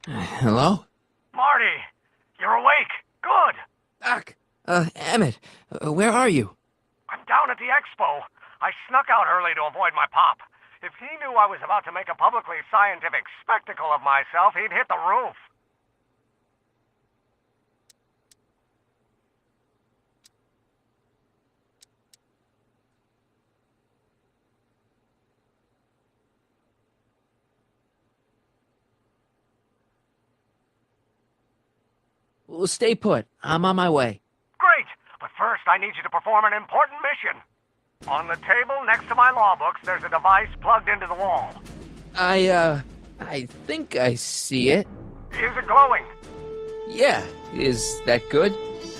Hello? Marty, you're awake. Good. Doc! Emmett, where are you? I'm down at the expo. I snuck out early to avoid my pop. If he knew I was about to make a publicly scientific spectacle of myself, he'd hit the roof. Well, stay put. I'm on my way. Great, but first I need you to perform an important mission. On the table next to my law books, there's a device plugged into the wall. I think I see it. Is it glowing? Yeah, is that good?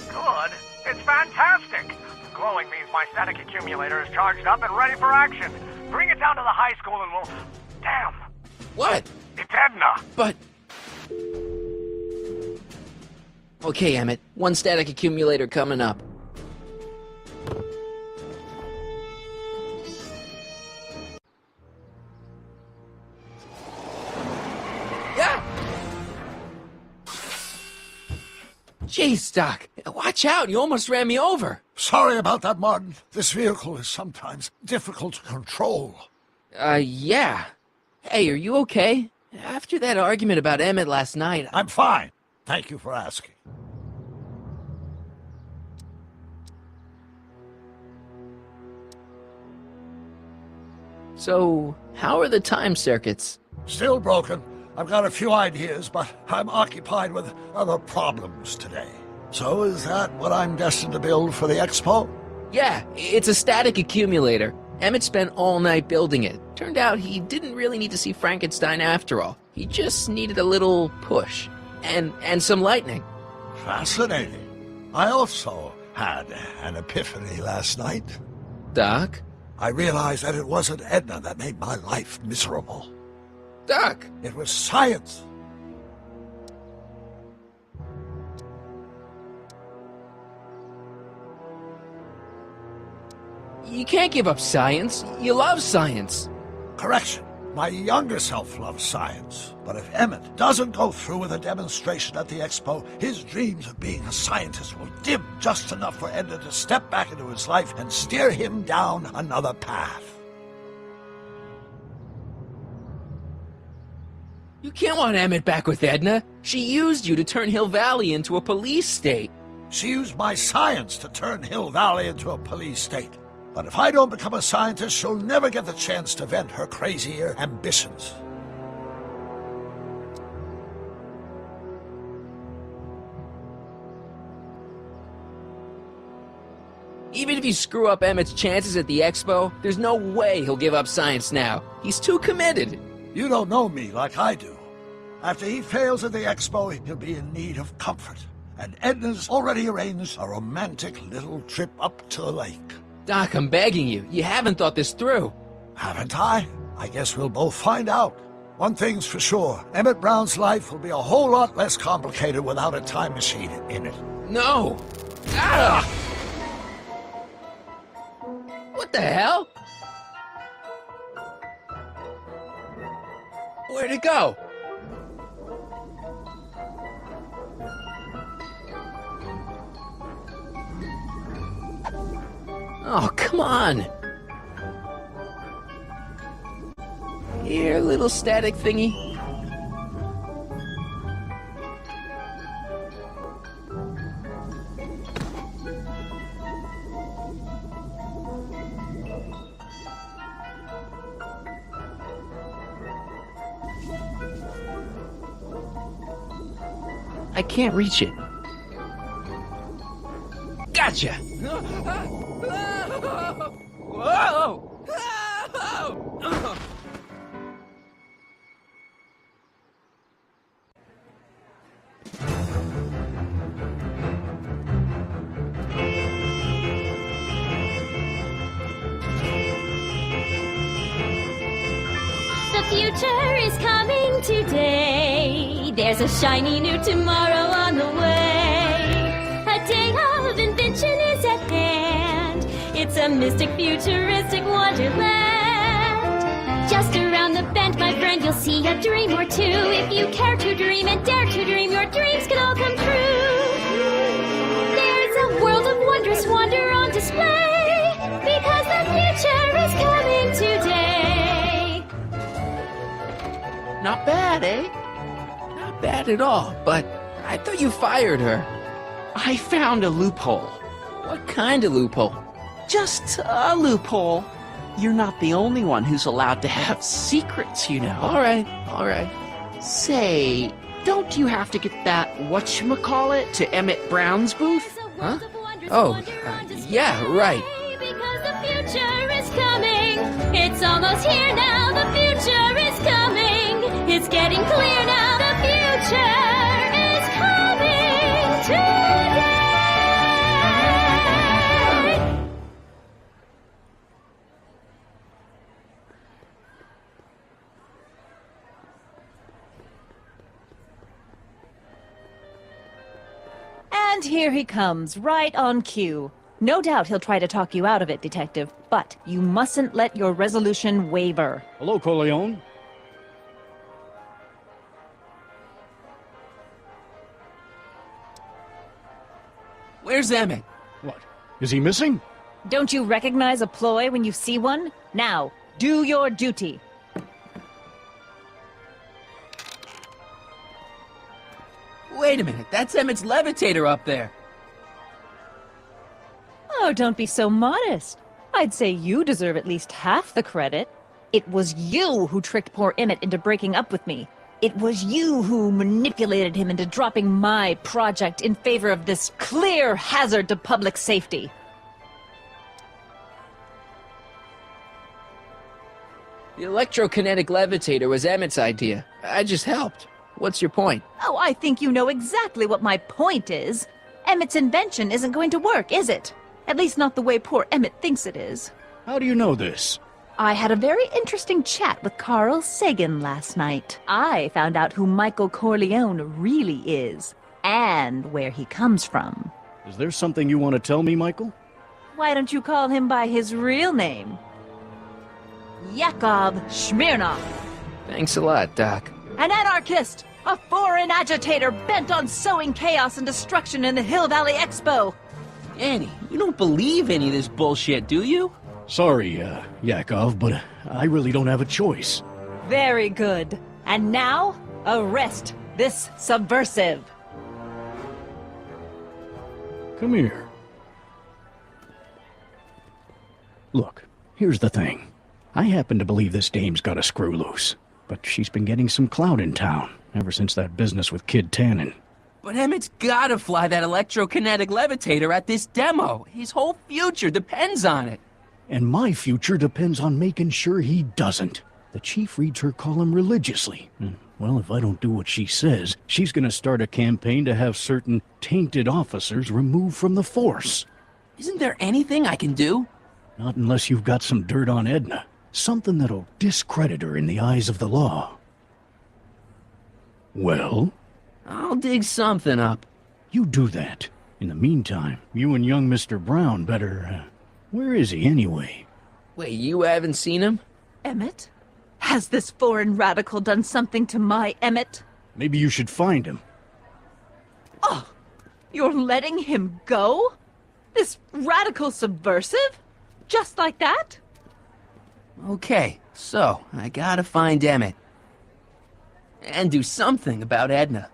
Good. It's fantastic. Glowing means my static accumulator is charged up and ready for action. Bring it down to the high school and we'll... Damn. What? It's Edna. But... Okay, Emmett. One static accumulator coming up. Yeah! Jeez, Doc. Watch out. You almost ran me over. Sorry about that, Martin. This vehicle is sometimes difficult to control. Yeah. Hey, are you okay? After that argument about Emmett last night... I'm fine. Thank you for asking. So, how are the time circuits? Still broken. I've got a few ideas, but I'm occupied with other problems today. So is that what I'm destined to build for the expo? Yeah, it's a static accumulator. Emmett spent all night building it. Turned out he didn't really need to see Frankenstein after all. He just needed a little push. And some lightning. Fascinating. I also had an epiphany last night. Doc? I realized that it wasn't Edna that made my life miserable. Doc! It was science. You can't give up science. You love science. Correction. My younger self loves science. But if Emmett doesn't go through with a demonstration at the expo, his dreams of being a scientist will dim just enough for Edna to step back into his life and steer him down another path. You can't want Emmett back with Edna. She used you to turn Hill Valley into a police state. She used my science to turn Hill Valley into a police state. But if I don't become a scientist, she'll never get the chance to vent her crazier ambitions. Even if you screw up Emmett's chances at the expo, there's no way he'll give up science now. He's too committed. You don't know me like I do. After he fails at the expo, he'll be in need of comfort. And Edna's already arranged a romantic little trip up to the lake. Doc, I'm begging you. You haven't thought this through. Haven't I? I guess we'll both find out. One thing's for sure. Emmett Brown's life will be a whole lot less complicated without a time machine in it. No! Ah! What the hell? Where'd it go? Oh, come on! Here, little static thingy. I can't reach it. Gotcha! Whoa! The future is coming today. There's a shiny new tomorrow on the way. A day of invention is at hand. It's a mystic, futuristic wonderland. Just around the bend, my friend. and you'll see a dream or two. If you care to dream and dare to dream, your dreams can all come true. There's a world of wondrous wonder on display, because the future is coming today. Not bad, eh? Not bad at all, but I thought you fired her. I found a loophole. What kind of loophole? Just a loophole. You're not the only one who's allowed to have secrets, you know. All right, all right. Say, don't you have to get that whatchamacallit to Emmett Brown's booth? Huh? Oh, yeah, right. Because the future is coming. It's almost here now. The future is coming. It's getting clear now. The future is coming today. And here he comes, right on cue. No doubt he'll try to talk you out of it, Detective, but you mustn't let your resolution waver. Hello, Corleone. Where's Emmett? What? Is he missing? Don't you recognize a ploy when you see one? Now, do your duty. Wait a minute, that's Emmett's levitator up there. Oh, don't be so modest. I'd say you deserve at least half the credit. It was you who tricked poor Emmett into breaking up with me. It was you who manipulated him into dropping my project in favor of this clear hazard to public safety. The electrokinetic levitator was Emmett's idea. I just helped. What's your point? Oh, I think you know exactly what my point is. Emmett's invention isn't going to work, is it? At least not the way poor Emmett thinks it is. How do you know this? I had a very interesting chat with Carl Sagan last night. I found out who Michael Corleone really is, and where he comes from. Is there something you want to tell me, Michael? Why don't you call him by his real name? Yakov Smirnov. Thanks a lot, Doc. An anarchist! A foreign agitator bent on sowing chaos and destruction in the Hill Valley Expo! Annie, you don't believe any of this bullshit, do you? Sorry, Yakov, but I really don't have a choice. Very good. And now, arrest this subversive. Come here. Look, here's the thing. I happen to believe this dame's got a screw loose, but she's been getting some clout in town ever since that business with Kid Tannen. But Emmett's gotta fly that electrokinetic levitator at this demo. His whole future depends on it. And my future depends on making sure he doesn't. The chief reads her column religiously. Well, if I don't do what she says, she's gonna start a campaign to have certain tainted officers removed from the force. Isn't there anything I can do? Not unless you've got some dirt on Edna. Something that'll discredit her in the eyes of the law. Well? I'll dig something up. You do that. In the meantime, you and young Mr. Brown better, where is he anyway? Wait, you haven't seen him? Emmett? Has this foreign radical done something to my Emmett? Maybe you should find him. Oh, you're letting him go? This radical subversive? Just like that? Okay, so I gotta find Emmett. And do something about Edna.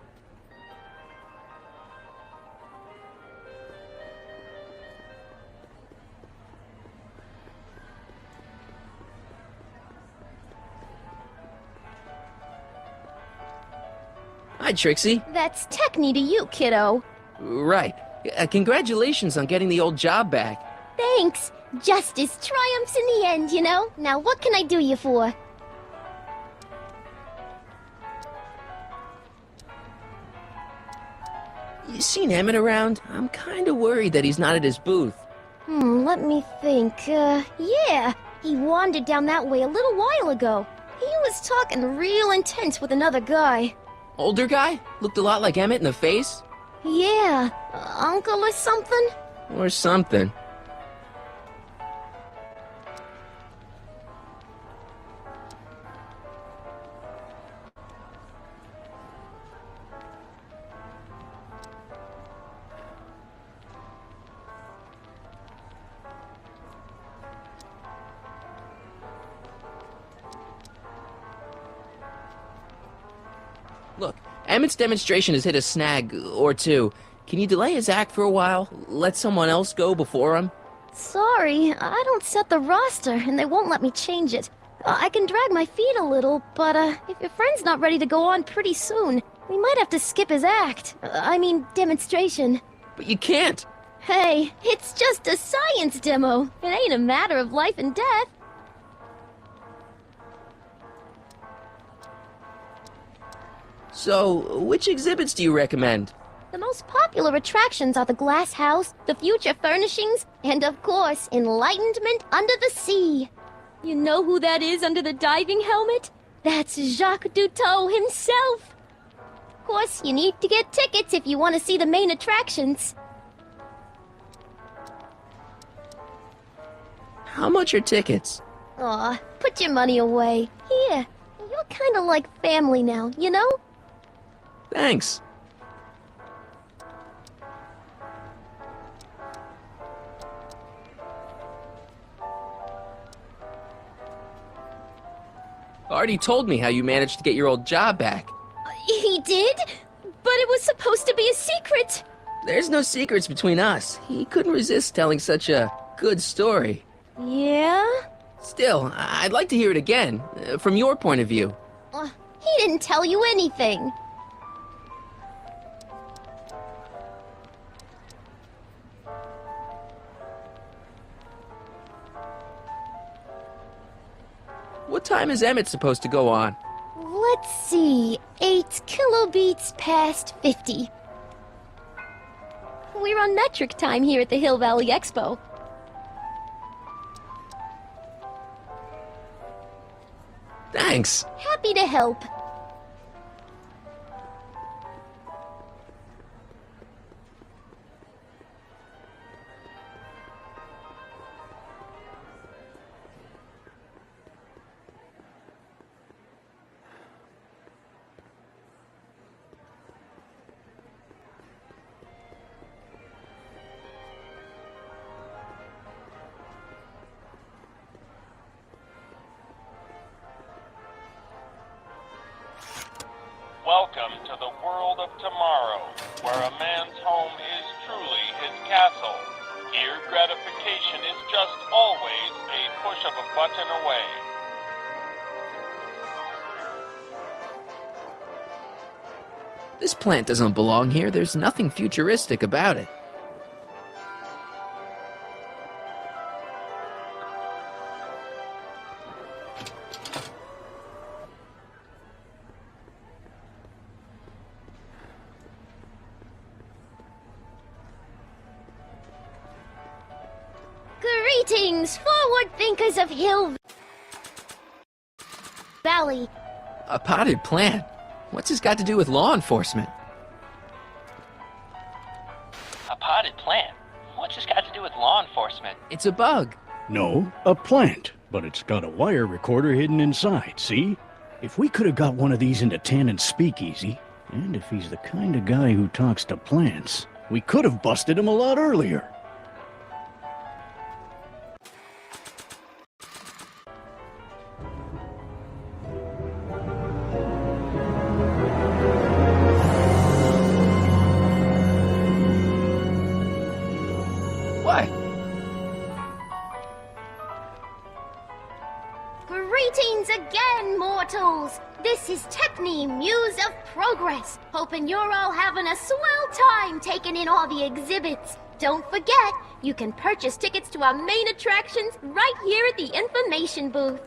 Hi, Trixie. That's Techni to you, kiddo. Right. Congratulations on getting the old job back. Thanks. Justice triumphs in the end, you know? Now what can I do you for? You seen Emmett around? I'm kinda worried that he's not at his booth. Let me think. Yeah. He wandered down that way a little while ago. He was talking real intense with another guy. Older guy? Looked a lot like Emmett in the face? Yeah. Uncle or something? Or something. Look, Emmett's demonstration has hit a snag or two. Can you delay his act for a while? Let someone else go before him? Sorry, I don't set the roster, and they won't let me change it. I can drag my feet a little, but if your friend's not ready to go on pretty soon, we might have to skip his act. I mean, demonstration. But you can't. Hey, it's just a science demo. It ain't a matter of life and death. So, which exhibits do you recommend? The most popular attractions are the Glass House, the Future Furnishings, and of course, Enlightenment Under the Sea. You know who that is under the diving helmet? That's Jacques Duteau himself. Of course, you need to get tickets if you want to see the main attractions. How much are tickets? Aw, put your money away. Here, you're kinda like family now, you know? Thanks. Artie told me how you managed to get your old job back. He did? But it was supposed to be a secret. There's no secrets between us. He couldn't resist telling such a good story. Yeah? Still, I'd like to hear it again, from your point of view. He didn't tell you anything. What time is Emmett supposed to go on? Let's see, 8 kilobeats past 50. We're on metric time here at the Hill Valley Expo. Thanks. Happy to help. Welcome to the world of tomorrow, where a man's home is truly his castle. Here, gratification is just always a push of a button away. This plant doesn't belong here. There's nothing futuristic about it. Greetings, forward thinkers of Hill Valley. A potted plant? What's this got to do with law enforcement? A potted plant? What's this got to do with law enforcement? It's a bug. No, a plant, but it's got a wire recorder hidden inside, see? If we could have got one of these into Tannen's speakeasy, and if he's the kind of guy who talks to plants, we could have busted him a lot earlier. What? Greetings again, mortals! This is Techne, Muse of Progress. Hoping you're all having a swell time taking in all the exhibits. Don't forget, you can purchase tickets to our main attractions right here at the information booth.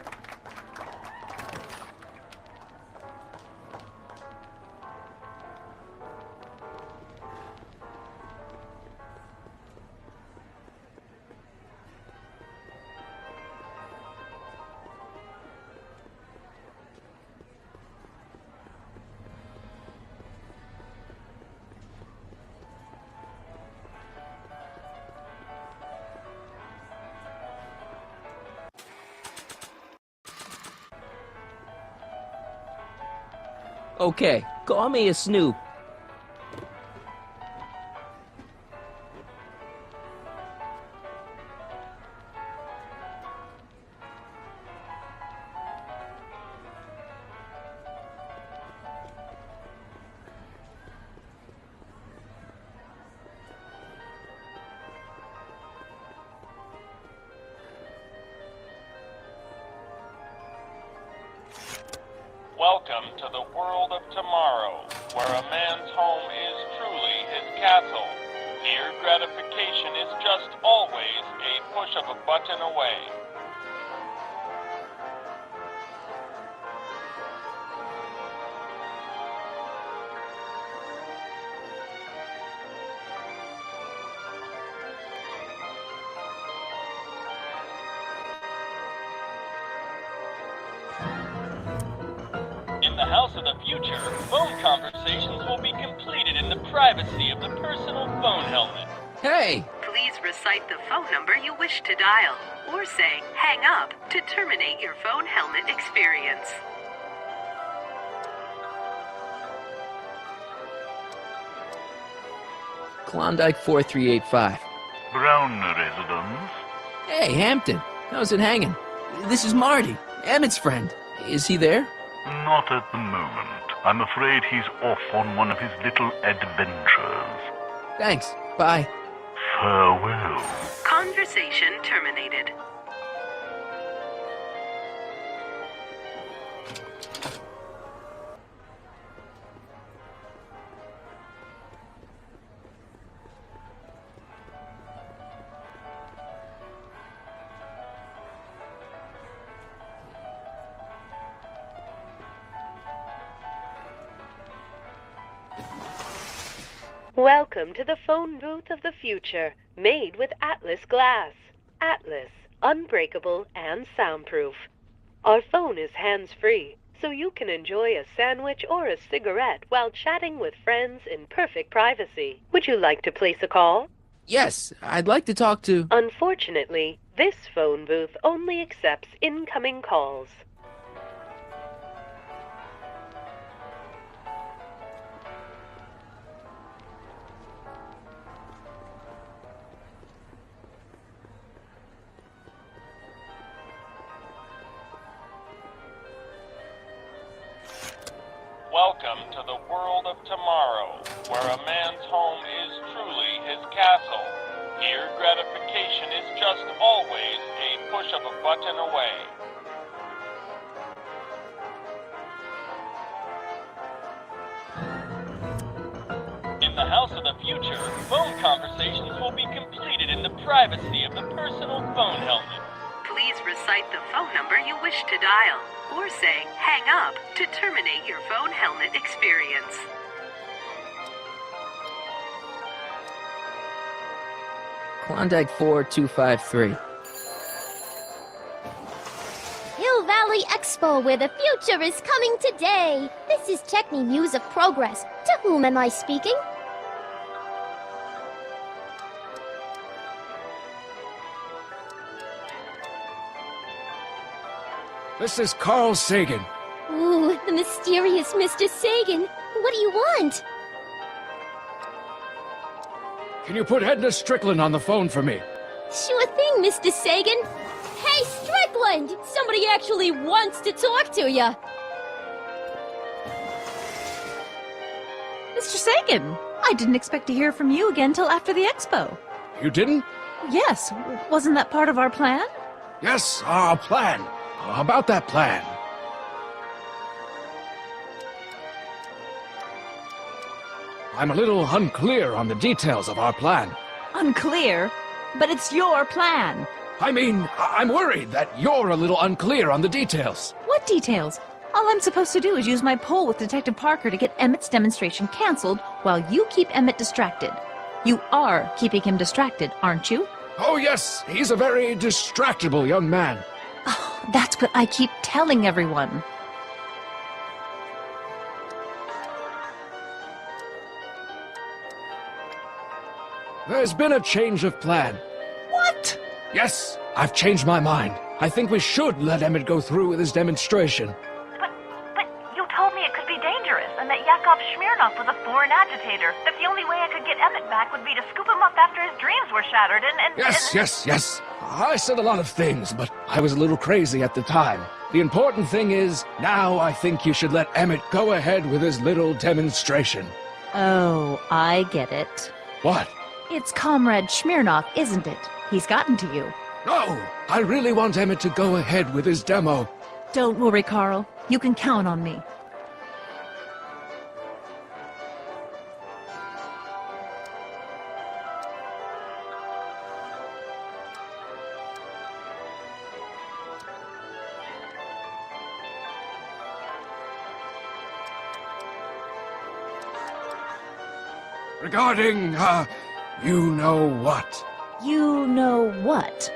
Okay, call me a snoop. Welcome to the world of tomorrow, where a man's home is truly his castle. Here, gratification is just always a push of a button away. In the house of the future, phone conversations will be completed in the privacy of the personal phone helmet. Hey! Please recite the phone number you wish to dial, or say hang up to terminate your phone helmet experience. Klondike 4385. Brown residence. Hey, Hampton. How's it hanging? This is Marty, Emmett's friend. Is he there? Not at the moment. I'm afraid he's off on one of his little adventures. Thanks. Bye. Farewell. Conversation terminated. Welcome to the phone booth of the future, made with Atlas glass. Atlas, unbreakable and soundproof. Our phone is hands-free, so you can enjoy a sandwich or a cigarette while chatting with friends in perfect privacy. Would you like to place a call? Yes, I'd like to talk to... Unfortunately, this phone booth only accepts incoming calls. Welcome to the world of tomorrow, where a man's home is truly his castle. Here, gratification is just always a push of a button away. In the house of the future, phone conversations will be completed in the privacy of the personal phone helmet. Please recite the phone number you wish to dial, or say hang up to terminate your phone helmet experience. Klondike 4253. Hill Valley Expo, where the future is coming today. This is Techni Muse of Progress. To whom am I speaking? This is Carl Sagan. Ooh, the mysterious Mr. Sagan. What do you want? Can you put Edna Strickland on the phone for me? Sure thing, Mr. Sagan. Hey, Strickland! Somebody actually wants to talk to you. Mr. Sagan, I didn't expect to hear from you again till after the expo. You didn't? Yes, wasn't that part of our plan? Yes, our plan. How about that plan? I'm a little unclear on the details of our plan. Unclear? But it's your plan. I mean, I'm worried that you're a little unclear on the details. What details? All I'm supposed to do is use my poll with Detective Parker to get Emmett's demonstration canceled while you keep Emmett distracted. You are keeping him distracted, aren't you? Oh yes, he's a very distractible young man. Oh, that's what I keep telling everyone. There's been a change of plan. What? Yes, I've changed my mind. I think we should let Emmett go through with his demonstration. But you told me it could be dangerous, and that Yakov Smirnov was a foreign agitator. That the only way I could get Emmett back would be to scoop him up after his dreams were shattered, and Yes. I said a lot of things, but I was a little crazy at the time. The important thing is, now I think you should let Emmett go ahead with his little demonstration. Oh, I get it. What? It's Comrade Smirnov, isn't it? He's gotten to you. No! I really want Emmett to go ahead with his demo. Don't worry, Carl. You can count on me. regarding, you know what. You know what?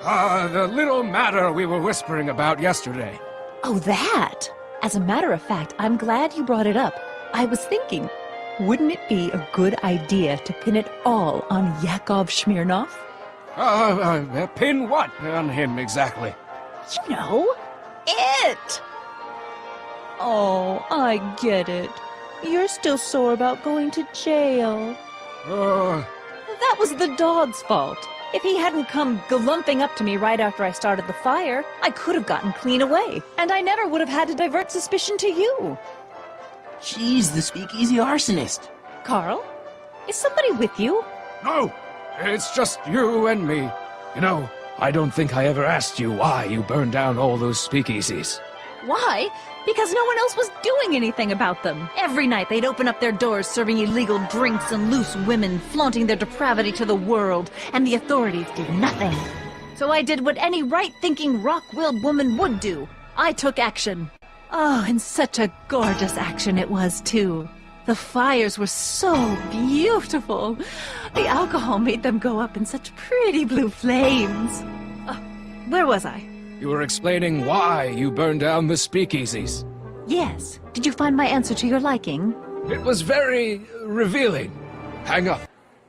The little matter we were whispering about yesterday. Oh, that! As a matter of fact, I'm glad you brought it up. I was thinking, wouldn't it be a good idea to pin it all on Yakov Smirnov? Pin what on him exactly? You know, it! Oh, I get it. You're still sore about going to jail. That was the dog's fault. If he hadn't come galumping up to me right after I started the fire, I could have gotten clean away, and I never would have had to divert suspicion to you. She's the speakeasy arsonist. Carl, is somebody with you? No, it's just you and me. You know, I don't think I ever asked you why you burned down all those speakeasies. Why? Because no one else was doing anything about them. Every night they'd open up their doors serving illegal drinks and loose women, flaunting their depravity to the world, and the authorities did nothing. So I did what any right-thinking, rock-willed woman would do. I took action. Oh, and such a gorgeous action it was, too. The fires were so beautiful. The alcohol made them go up in such pretty blue flames. Where was I? You were explaining why you burned down the speakeasies. Yes. Did you find my answer to your liking? It was very revealing. Hang up.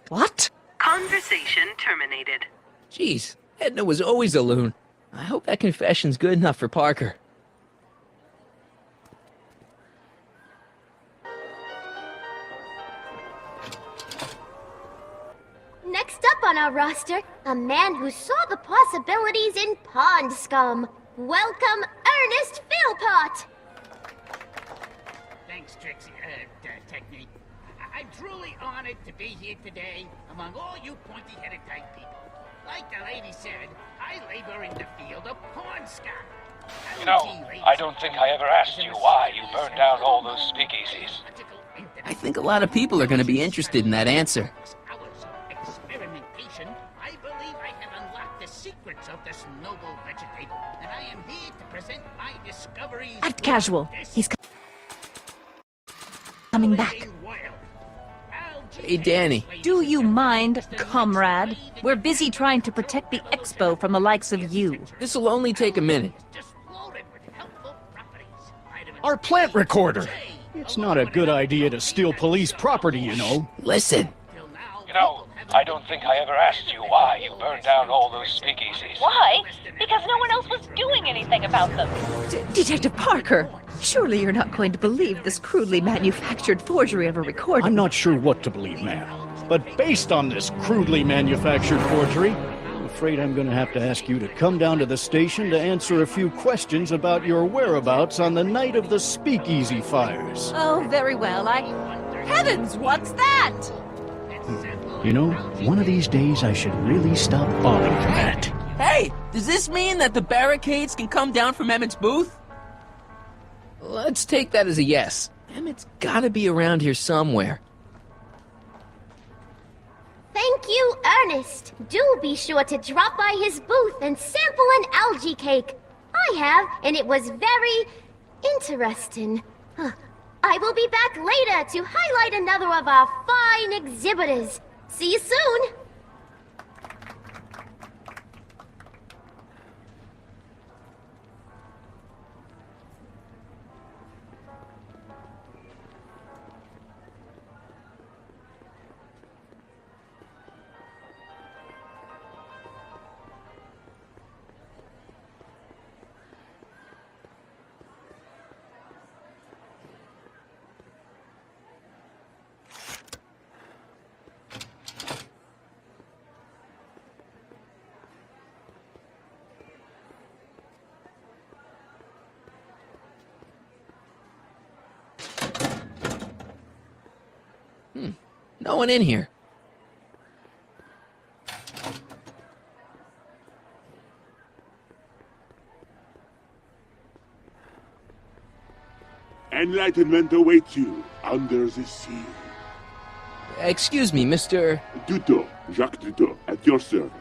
What? Conversation terminated. Jeez, Edna was always a loon. I hope that confession's good enough for Parker. Next up on our roster, a man who saw the possibilities in pond scum. Welcome, Ernest Philpott! Thanks, Trixie, Technique. I'm truly honored to be here today among all you pointy-headed type people. Like the lady said, I labor in the field of pond scum. You know, I don't think I ever asked you why you burned down all those speakeasies. I think a lot of people are going to be interested in that answer. Experimentation, I believe I have unlocked the secrets of this noble vegetable, and I am here to present my discoveries. Act casual. He's coming back. Hey, Danny. Do you mind, comrade? We're busy trying to protect the expo from the likes of you. This'll only take a minute. Our plant recorder! It's not a good idea to steal police property, you know. Listen. You know, I don't think I ever asked you why you burned down all those speakeasies. Why? Because no one else was doing anything about them. Detective Parker, surely you're not going to believe this crudely manufactured forgery of a recording. I'm not sure what to believe, ma'am. But based on this crudely manufactured forgery, I'm afraid I'm going to have to ask you to come down to the station to answer a few questions about your whereabouts on the night of the speakeasy fires. Oh, very well. Heavens, what's that? You know, one of these days I should really stop bothering that. Hey, does this mean that the barricades can come down from Emmett's booth? Let's take that as a yes. Emmett's gotta be around here somewhere. Thank you, Ernest. Do be sure to drop by his booth and sample an algae cake. I have, and it was very interesting. I will be back later to highlight another of our fine exhibitors. See you soon! No one in here. Enlightenment awaits you under the sea. Excuse me, Mr. Duto, Jacques Duto, at your service.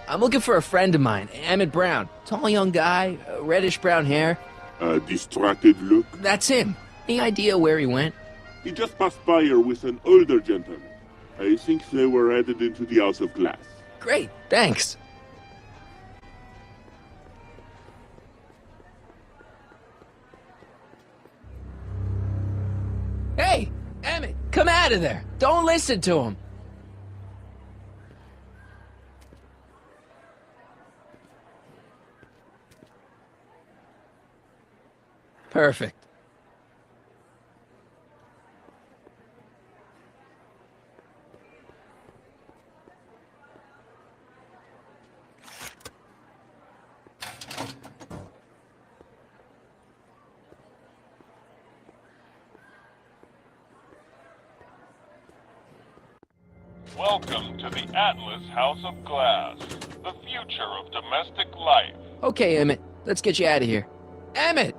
I'm looking for a friend of mine, Emmett Brown. Tall young guy, reddish brown hair. A distracted look? That's him. Any idea where he went? He just passed by here with an older gentleman. I think they were headed into the House of Glass. Great, thanks. Hey, Emmett, come out of there. Don't listen to him. Perfect. Welcome to the Atlas House of Glass, the future of domestic life. Okay, Emmett, let's get you out of here. Emmett!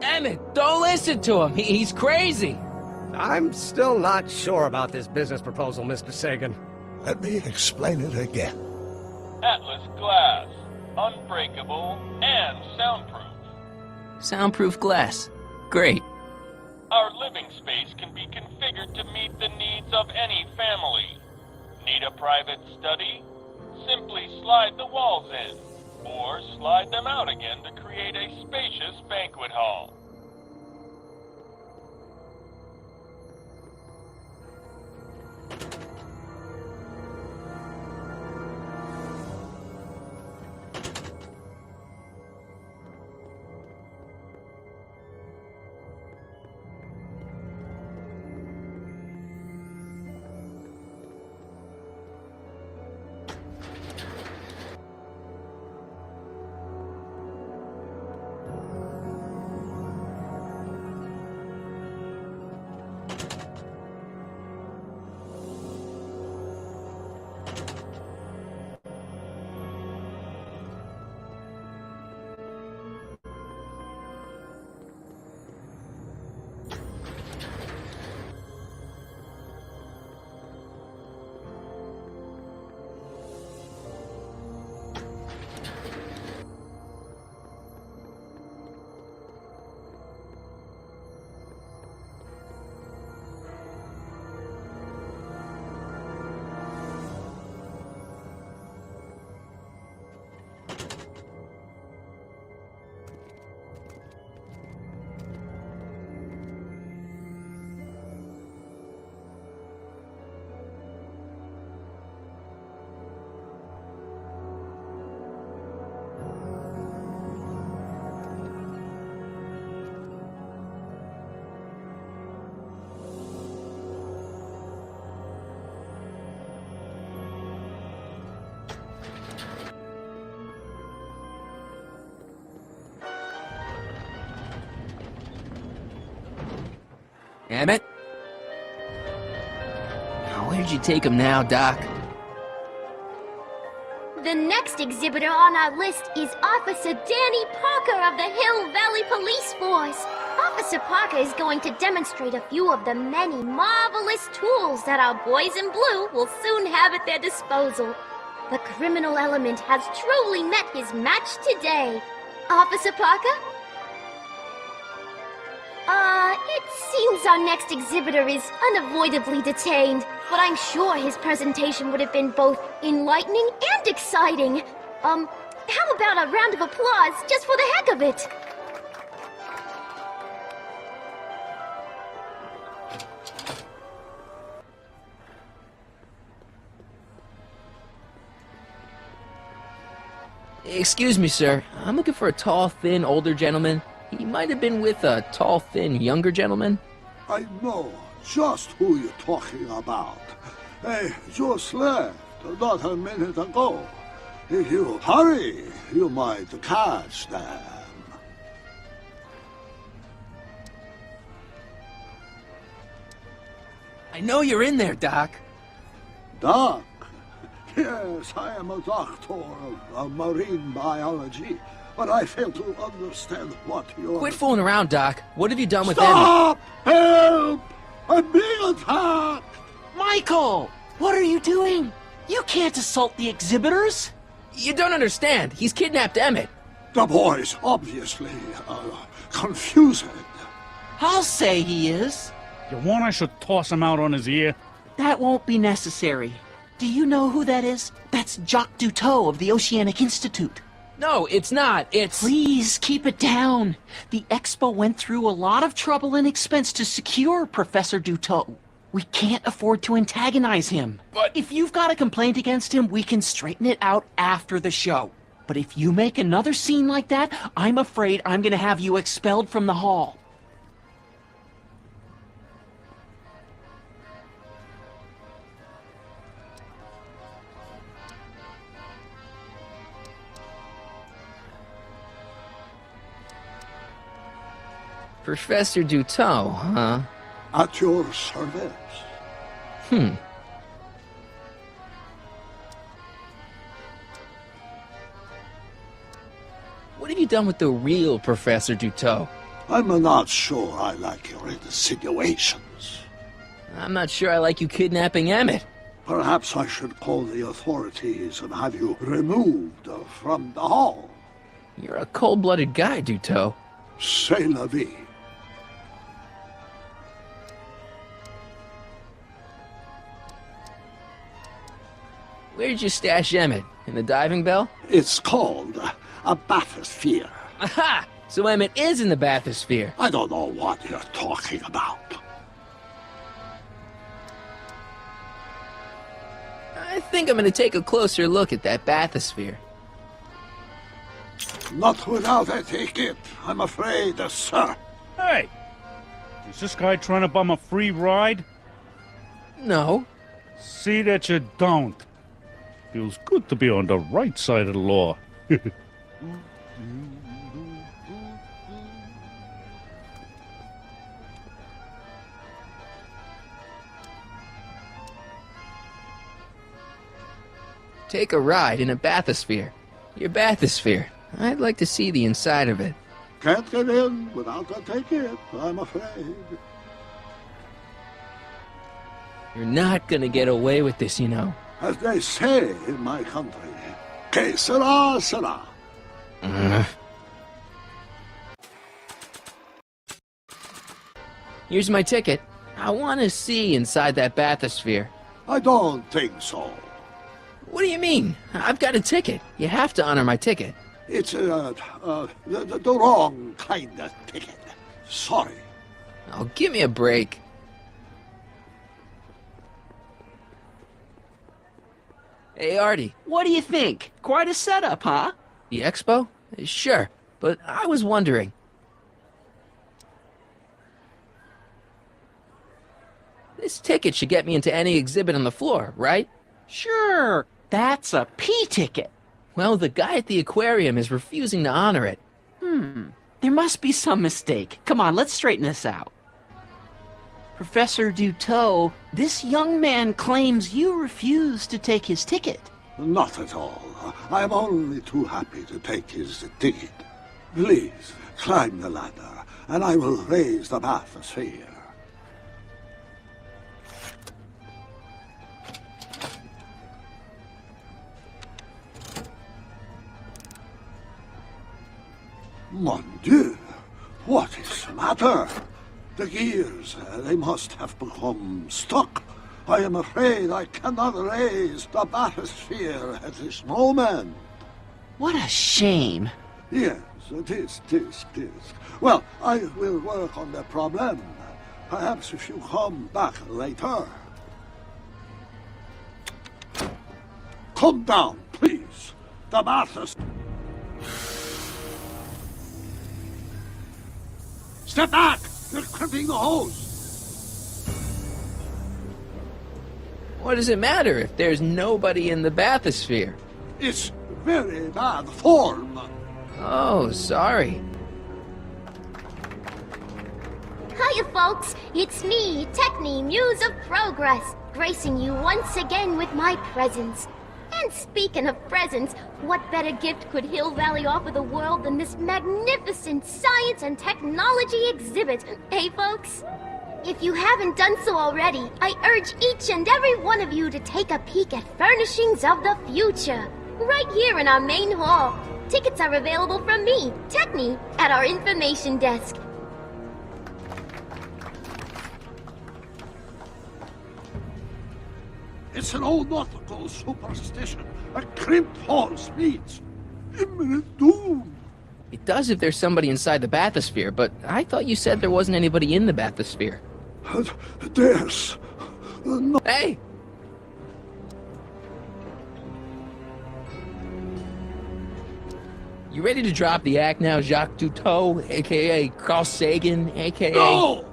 Emmett, don't listen to him. He's crazy. I'm still not sure about this business proposal, Mr. Sagan. Let me explain it again. Atlas Glass, unbreakable and soundproof. Soundproof glass. Great. Our living space can be configured to meet the needs of any family. Need a private study? Simply slide the walls in, or slide them out again to create a spacious banquet hall. Emmett? Now, where'd you take him now, Doc? The next exhibitor on our list is Officer Danny Parker of the Hill Valley Police Force. Officer Parker is going to demonstrate a few of the many marvelous tools that our boys in blue will soon have at their disposal. The criminal element has truly met his match today. Officer Parker? It seems our next exhibitor is unavoidably detained, but I'm sure his presentation would have been both enlightening and exciting. How about a round of applause just for the heck of it? Excuse me, sir. I'm looking for a tall, thin, older gentleman. He might have been with a tall, thin, younger gentleman. I know just who you're talking about. They just left not a minute ago. If you hurry, you might catch them. I know you're in there, Doc. Doc? Yes, I am a doctor of marine biology, but I fail to understand what you're... Quit fooling around, Doc. What have you done with Stop! Help! I'm being attacked! Michael! What are you doing? You can't assault the exhibitors! You don't understand. He's kidnapped Emmett. The boy's obviously confused. I'll say he is. You want I should toss him out on his ear? That won't be necessary. Do you know who that is? That's Jacques Duteau of the Oceanic Institute. No, it's not. It's... Please, keep it down. The Expo went through a lot of trouble and expense to secure Professor Duteau. We can't afford to antagonize him. But... If you've got a complaint against him, we can straighten it out after the show. But if you make another scene like that, I'm afraid I'm gonna have you expelled from the hall. Professor Duteau, huh? At your service. What have you done with the real Professor Duteau? I'm not sure I like your insinuations. I'm not sure I like you kidnapping Emmett. Perhaps I should call the authorities and have you removed from the hall. You're a cold-blooded guy, Duteau. C'est la vie. Where did you stash Emmett? In the diving bell? It's called a bathysphere. Aha! So Emmett is in the bathysphere. I don't know what you're talking about. I think I'm gonna take a closer look at that bathysphere. Not without a ticket, I'm afraid, sir. Hey! Is this guy trying to bum a free ride? No. See that you don't. Feels good to be on the right side of the law. Take a ride in a bathysphere. Your bathysphere. I'd like to see the inside of it. Can't get in without a ticket, I'm afraid. You're not gonna get away with this, you know. As they say in my country, que sera, sera. Here's my ticket. I want to see inside that bathysphere. I don't think so. What do you mean? I've got a ticket. You have to honor my ticket. It's the wrong kind of ticket. Sorry. Oh, give me a break. Hey, Artie. What do you think? Quite a setup, huh? The expo? Sure, but I was wondering. This ticket should get me into any exhibit on the floor, right? Sure. That's a P-ticket. Well, the guy at the aquarium is refusing to honor it. There must be some mistake. Come on, let's straighten this out. Professor Duteau, this young man claims you refused to take his ticket. Not at all. I'm only too happy to take his ticket. Please, climb the ladder, and I will raise the bathysphere. Mon Dieu! What is the matter? The gears, they must have become stuck. I am afraid I cannot raise the bathysphere at this moment. What a shame. Yes, tisk. Well, I will work on the problem. Perhaps if you come back later. Come down, please. The bathysphere. Step back! They're crimping the hose! What does it matter if there's nobody in the bathysphere? It's very bad form. Oh, sorry. Hiya, folks. It's me, Techni, Muse of Progress, gracing you once again with my presence. And speaking of presents, what better gift could Hill Valley offer the world than this magnificent science and technology exhibit? Hey, folks? If you haven't done so already, I urge each and every one of you to take a peek at Furnishings of the Future, right here in our main hall. Tickets are available from me, Techni, at our information desk. It's an old nautical superstition. A crimped horse means imminent doom. It does if there's somebody inside the bathysphere, but I thought you said there wasn't anybody in the bathysphere. There's... no... Hey! You ready to drop the act now, Jacques Cousteau, a.k.a. Carl Sagan, a.k.a... No!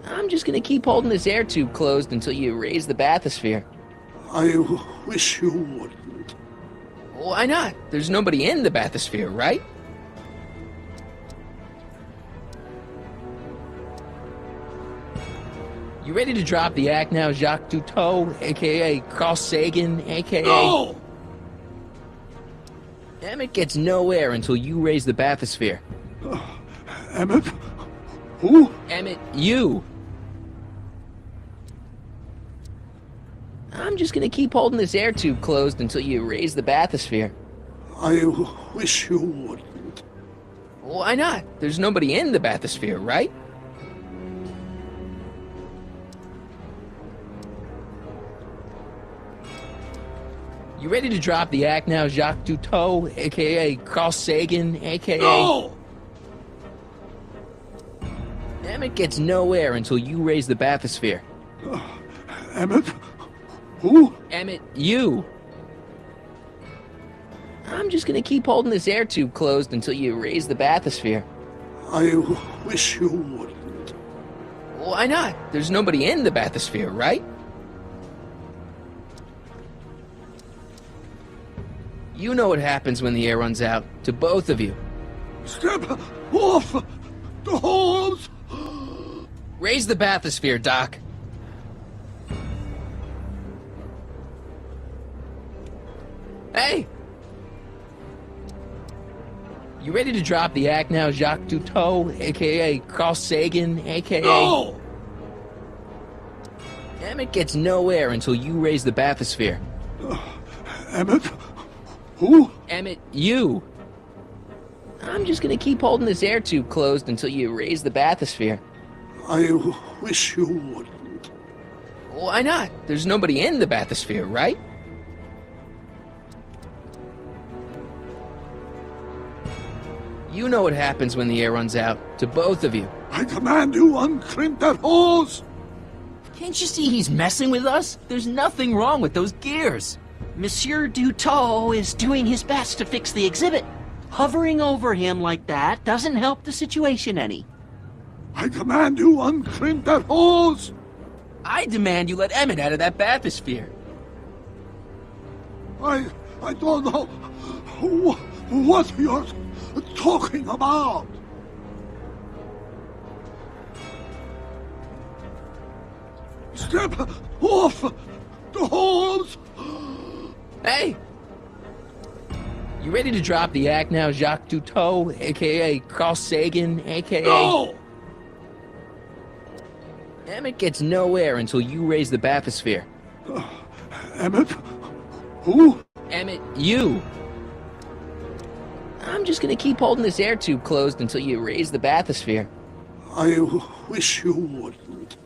I'm just gonna keep holding this air tube closed until you raise the bathysphere. I wish you wouldn't. Why not? There's nobody in the bathysphere, right? You ready to drop the act now, Jacques Cousteau, a.k.a. Carl Sagan, a.k.a... No! Emmett gets no air until you raise the bathysphere. Emmett? Who? Emmett, you! I'm just gonna keep holding this air tube closed until you raise the bathysphere. I wish you wouldn't. Why not? There's nobody in the bathysphere, right? You ready to drop the act now, Jacques Cousteau, a.k.a. Carl Sagan, a.k.a... No! Emmett gets no air until you raise the bathysphere. Emmett? Who? Emmett, you! I'm just gonna keep holding this air tube closed until you raise the bathysphere. I wish you wouldn't. Why not? There's nobody in the bathysphere, right? You know what happens when the air runs out, to both of you. Step off the hose! Raise the bathysphere, Doc. Hey! You ready to drop the act now, Jacques Cousteau, a.k.a. Carl Sagan, a.k.a... No! Emmett gets no air until you raise the bathysphere. Emmett? Who? Emmett, you! I'm just gonna keep holding this air tube closed until you raise the bathysphere. I wish you wouldn't. Why not? There's nobody in the bathysphere, right? You know what happens when the air runs out, to both of you. I command you uncrimp that hose! Can't you see he's messing with us? There's nothing wrong with those gears. Monsieur Duteau is doing his best to fix the exhibit. Hovering over him like that doesn't help the situation any. I command you uncrimp that hose! I demand you let Emmett out of that bathysphere. I don't know what you're talking about. Step off the hose! Hey! You ready to drop the act now, Jacques Cousteau, a.k.a. Carl Sagan, a.k.a... No! Emmett gets no air until you raise the bathysphere. Emmett? Who? Emmett, you! I'm just gonna keep holding this air tube closed until you raise the bathysphere. I wish you wouldn't.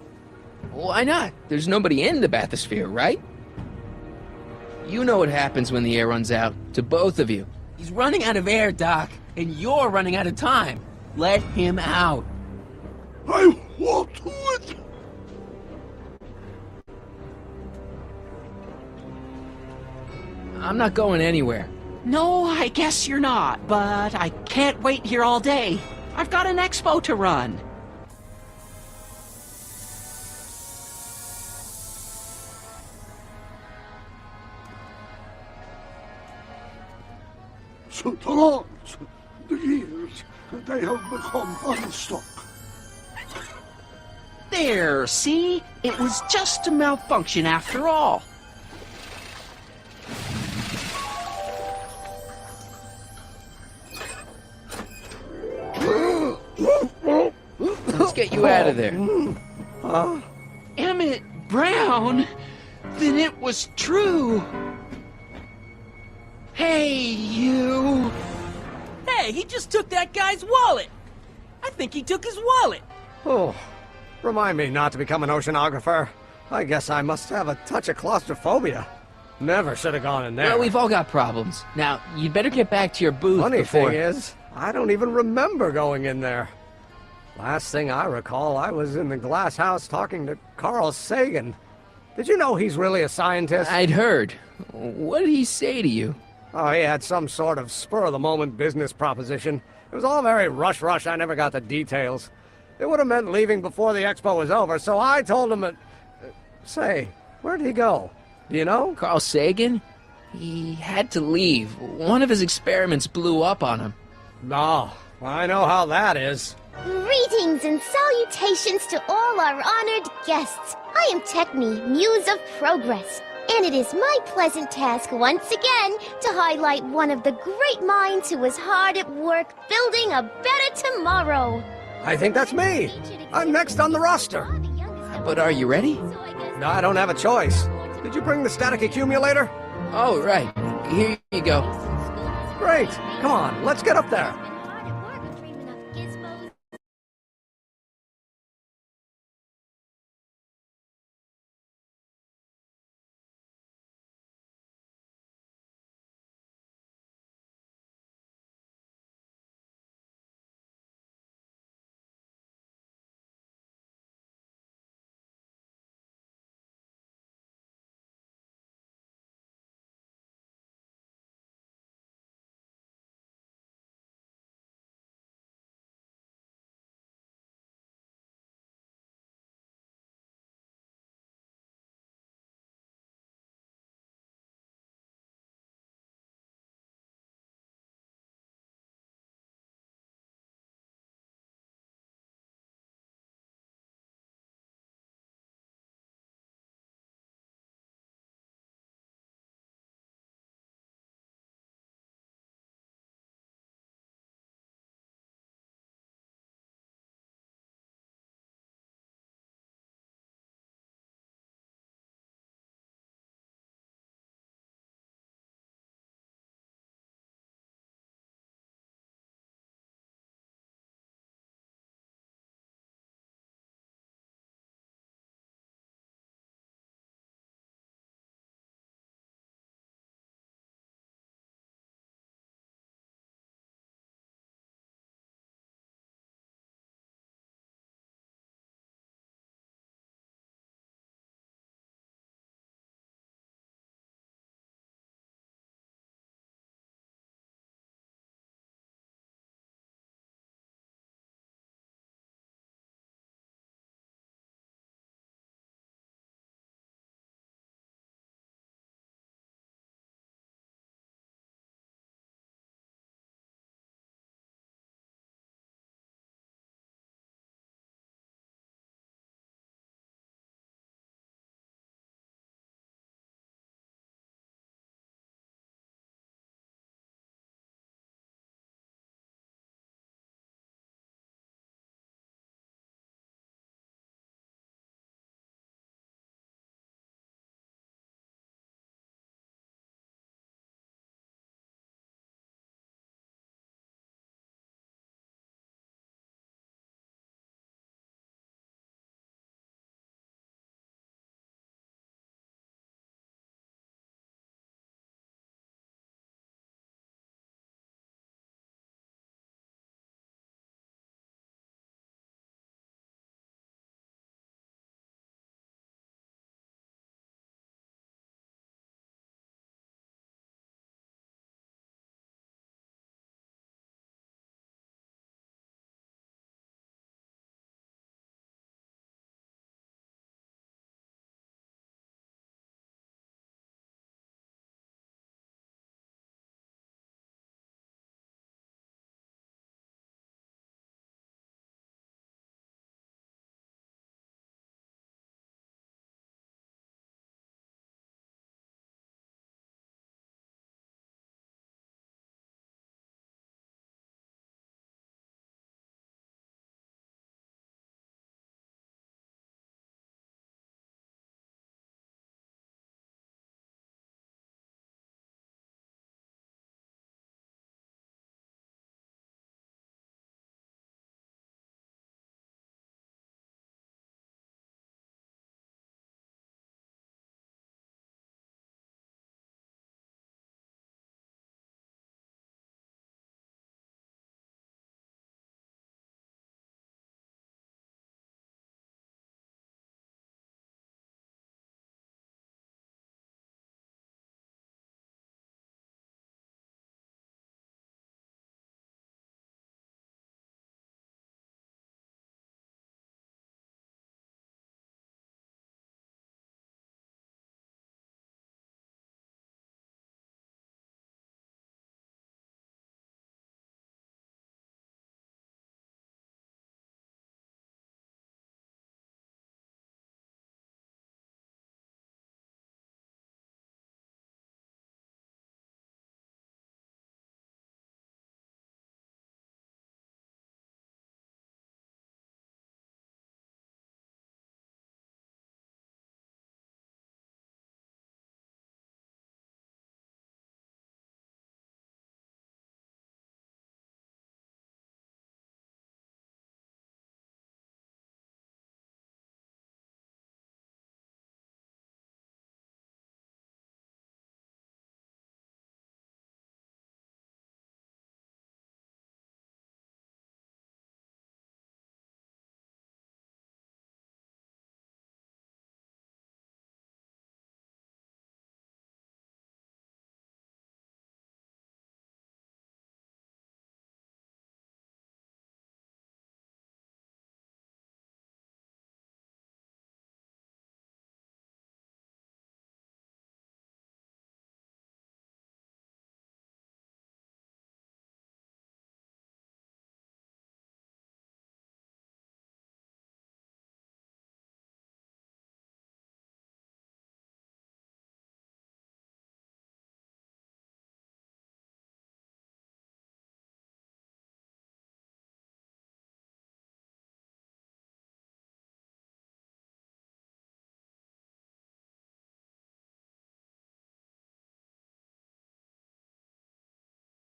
Why not? There's nobody in the bathysphere, right? You know what happens when the air runs out, to both of you. He's running out of air, Doc, and you're running out of time. Let him out. I won't do it! I'm not going anywhere. No, I guess you're not, but I can't wait here all day. I've got an expo to run. So the lords, the gears, they have become unstuck. There, see? It was just a malfunction after all. Let's get you out of there. Emmett Brown? Then it was true. Hey, you. Hey, he just took that guy's wallet. I think he took his wallet. Oh, remind me not to become an oceanographer. I guess I must have a touch of claustrophobia. Never should have gone in there. Well, we've all got problems. Now, you'd better get back to your booth Funny before... thing is, I don't even remember going in there. Last thing I recall, I was in the glass house talking to Carl Sagan. Did you know he's really a scientist? I'd heard. What did he say to you? Oh, he had some sort of spur-of-the-moment business proposition. It was all very rush, I never got the details. It would have meant leaving before the expo was over, so I told him that... Say, where'd he go? Do you know? Carl Sagan? He had to leave. One of his experiments blew up on him. No, I know how that is. Greetings and salutations to all our honored guests. I am Techne, Muse of Progress, and it is my pleasant task once again to highlight one of the great minds who was hard at work building a better tomorrow. I think that's me. I'm next on the roster. But are you ready? No, I don't have a choice. Did you bring the static accumulator? Oh, right. Here you go. Great. Come on, let's get up there.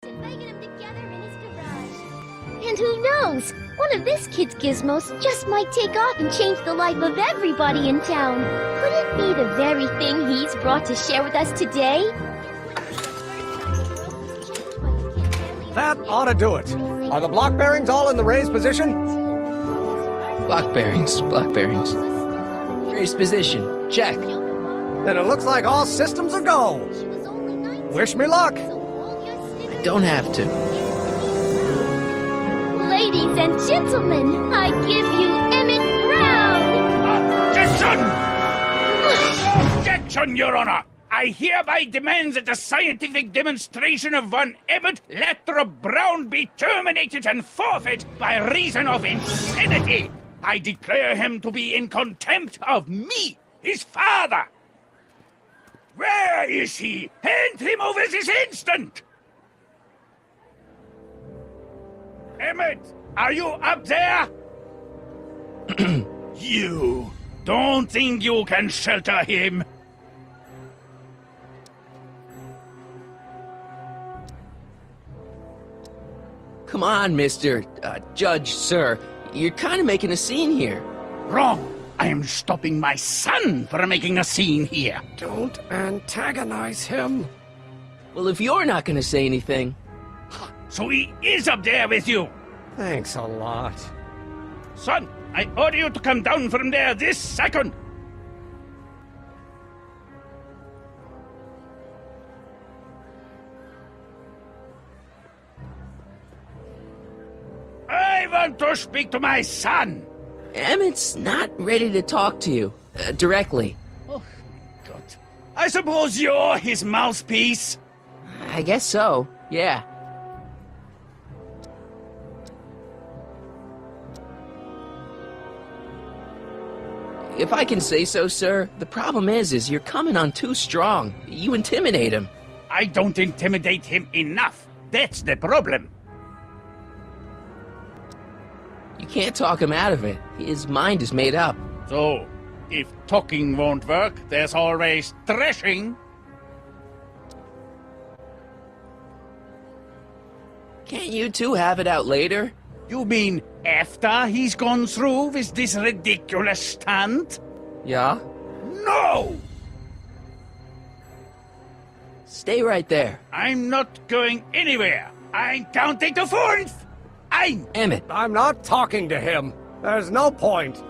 invited them together in his garage. And who knows? One of this kid's gizmos just might take off and change the life of everybody in town. Could it be the very thing he's brought to share with us today? That ought to do it. Are the block bearings all in the raised position? Block bearings, block bearings. Raised position, check. Then it looks like all systems are go. Wish me luck. I don't have to. Ladies and gentlemen, I give you Emmett Brown! Objection! Objection, Your Honor! I hereby demand that the scientific demonstration of one Emmett Lathrop Brown be terminated and forfeit by reason of insanity. I declare him to be in contempt of me, his father. Where is he? Hand him over this instant! Emmett, are you up there? You don't think you can shelter him? Come on, Mr. Judge, sir. You're kind of making a scene here. Wrong. I am stopping my son from making a scene here. Don't antagonize him. Well, if you're not going to say anything... So he is up there with you? Thanks a lot. Son, I order you to come down from there this second. I want to speak to my son. Emmett's not ready to talk to you directly. Oh, God. I suppose you're his mouthpiece? I guess so, yeah. If I can say so, sir, the problem is you're coming on too strong. You intimidate him. I don't intimidate him enough. That's the problem. You can't talk him out of it. His mind is made up. So, if talking won't work, there's always thrashing. Can't you two have it out later? You mean after he's gone through with this ridiculous stunt? Yeah? No! Stay right there. I'm not going anywhere. I'm counting to 4. Emmett. I'm not talking to him. There's no point.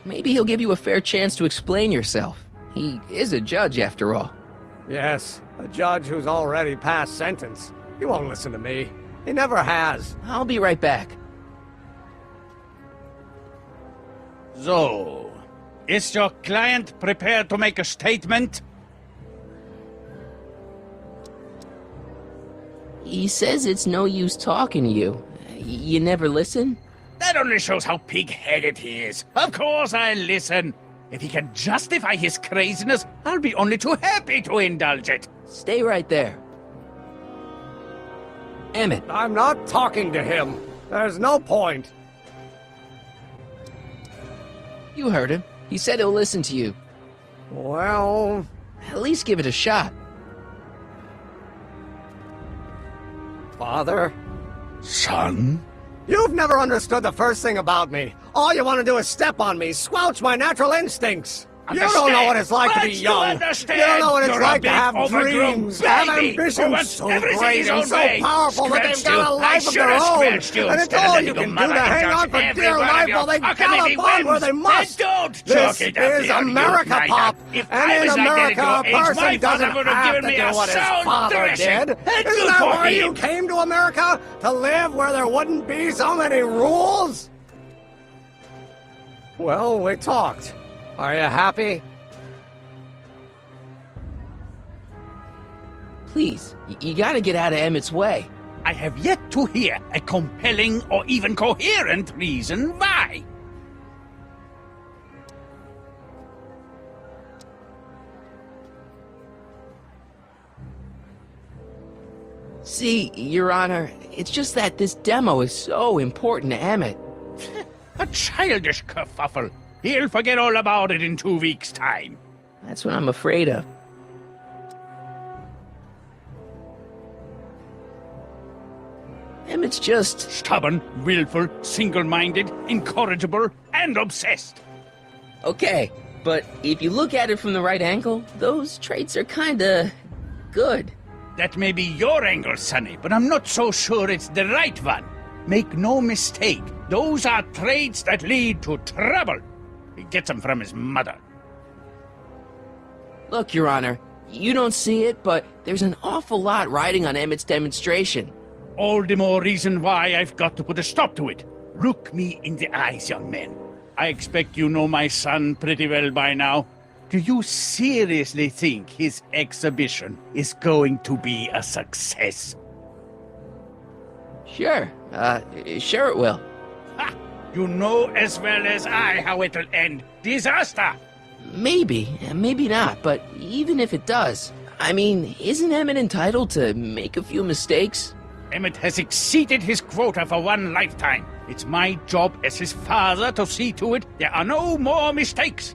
Maybe he'll give you a fair chance to explain yourself. He is a judge, after all. Yes, a judge who's already passed sentence. He won't listen to me. He never has. I'll be right back. So, is your client prepared to make a statement? He says it's no use talking to you. You never listen? That only shows how pig-headed he is. Of course I'll listen. If he can justify his craziness, I'll be only too happy to indulge it. Stay right there. Emmett. I'm not talking to him. There's no point. You heard him. He said he'll listen to you. Well... At least give it a shot. Father? Son? You've never understood the first thing about me. All you want to do is step on me, squelch my natural instincts. You don't know what it's like to be young. You don't know what it's like to have dreams, have ambitions so great and so powerful that they've got a life of their own. And it's all you can do to hang on for dear life while they gallop on where they must. This is America, Pop. And in America, a person doesn't have to do what his father did. Isn't that why you came to America? To live where there wouldn't be so many rules? Well, we talked. Are you happy? Please, you gotta get out of Emmett's way. I have yet to hear a compelling or even coherent reason why. See, Your Honor, it's just that this demo is so important to Emmett. A childish kerfuffle. He'll forget all about it in 2 weeks' time. That's what I'm afraid of. Emmett's just stubborn, willful, single-minded, incorrigible, and obsessed. Okay, but if you look at it from the right angle, those traits are kinda good. That may be your angle, Sonny, but I'm not so sure it's the right one. Make no mistake, those are traits that lead to trouble. He gets them from his mother. Look, Your Honor, you don't see it, but there's an awful lot riding on Emmett's demonstration. All the more reason why I've got to put a stop to it. Look me in the eyes, young man. I expect you know my son pretty well by now. Do you seriously think his exhibition is going to be a success? Sure it will. Ha! You know as well as I how it'll end. Disaster! Maybe, maybe not, but even if it does, I mean, isn't Emmett entitled to make a few mistakes? Emmett has exceeded his quota for one lifetime. It's my job as his father to see to it there are no more mistakes.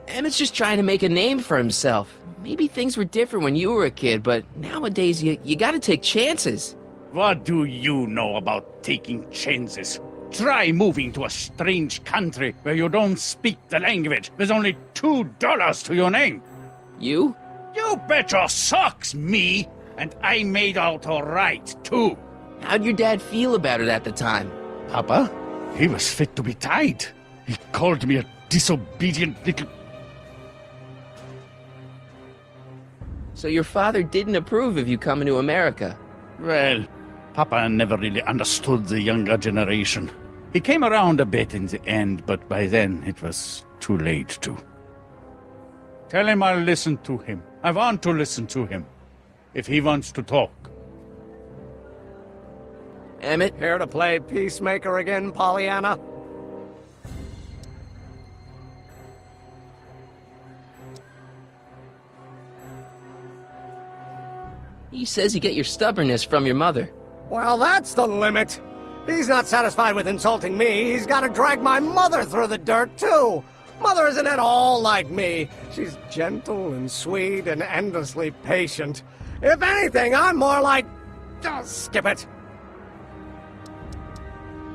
Emmett's just trying to make a name for himself. Maybe things were different when you were a kid, but nowadays you gotta take chances. What do you know about taking chances? Try moving to a strange country where you don't speak the language with only $2 to your name. You? You bet your socks, me! And I made out all right, too. How'd your dad feel about it at the time? Papa? He was fit to be tied. He called me a disobedient little... So your father didn't approve of you coming to America? Well, Papa never really understood the younger generation. He came around a bit in the end, but by then it was too late to. Tell him I'll listen to him. I want to listen to him. If he wants to talk. Emmett? Here to play peacemaker again, Pollyanna? He says you get your stubbornness from your mother. Well, that's the limit. He's not satisfied with insulting me. He's got to drag my mother through the dirt, too. Mother isn't at all like me. She's gentle and sweet and endlessly patient. If anything, I'm more like... Oh, skip it.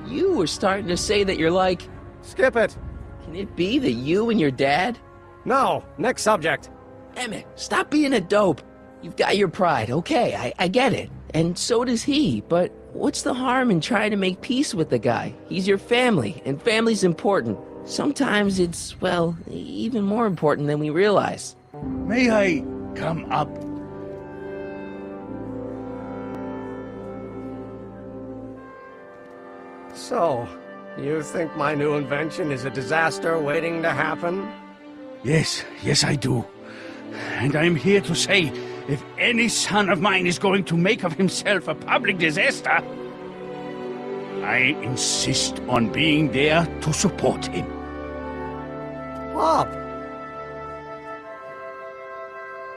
You were starting to say that you're like... Skip it. Can it be that you and your dad? No, next subject. Emmett, stop being a dope. You've got your pride, okay, I get it. And so does he, but what's the harm in trying to make peace with the guy? He's your family, and family's important. Sometimes it's, well, even more important than we realize. May I come up? So, you think my new invention is a disaster waiting to happen? Yes, I do. And I'm here to say, if any son of mine is going to make of himself a public disaster, I insist on being there to support him. Pop!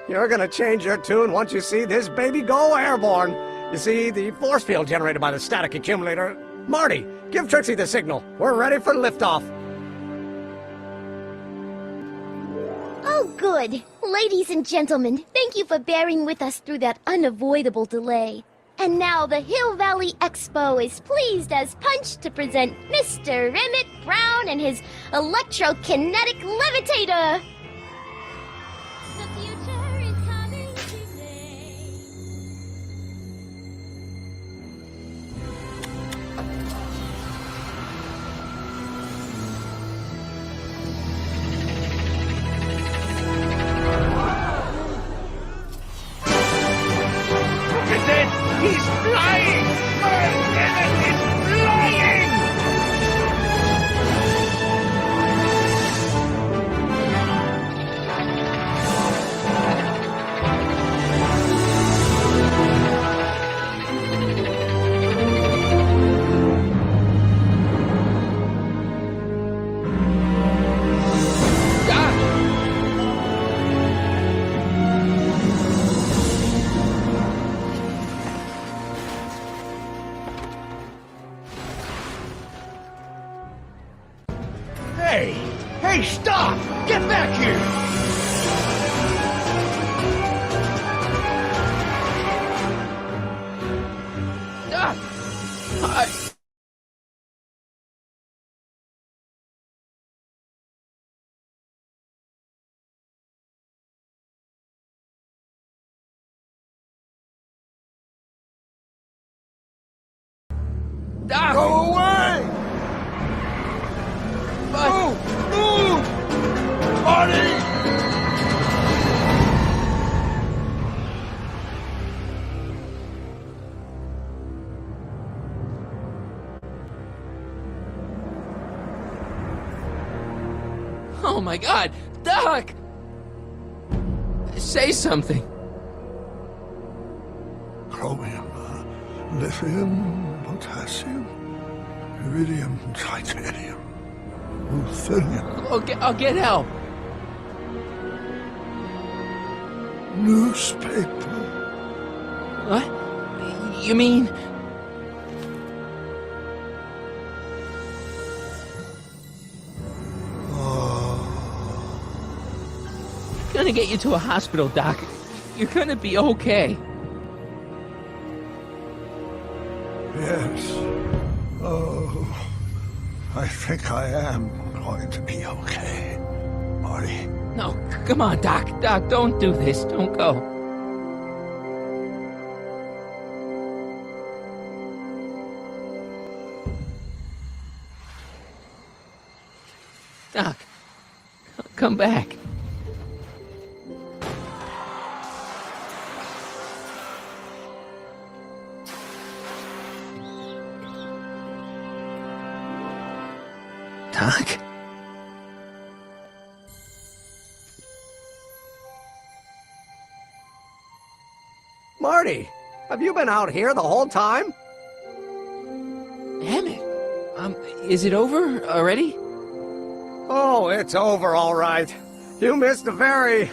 You're gonna change your tune once you see this baby go airborne. You see, the force field generated by the static accumulator... Marty, give Trixie the signal. We're ready for liftoff. Oh, good. Ladies and gentlemen, thank you for bearing with us through that unavoidable delay. And now the Hill Valley Expo is pleased as punch to present Mr. Emmett Brown and his electrokinetic levitator. The future is coming today. Look at that! He's flying! Emmett is flying! Hey! Hey, stop! Get back here! Doc! Go away! But... Move! Marty! Oh my God! Doc! Say something. Chromium, lithium, potassium, iridium, titanium, ruthenium, I'll get help. newspaper. What? You mean... Gonna get you to a hospital, Doc. You're gonna be okay. Yes. Oh, I think I am going to be okay, Marty. No, come on, Doc. Doc, don't do this. Don't go. Doc, come back. Doc? Marty, have you been out here the whole time? Emmett, is it over already? Oh, it's over all right. You missed a very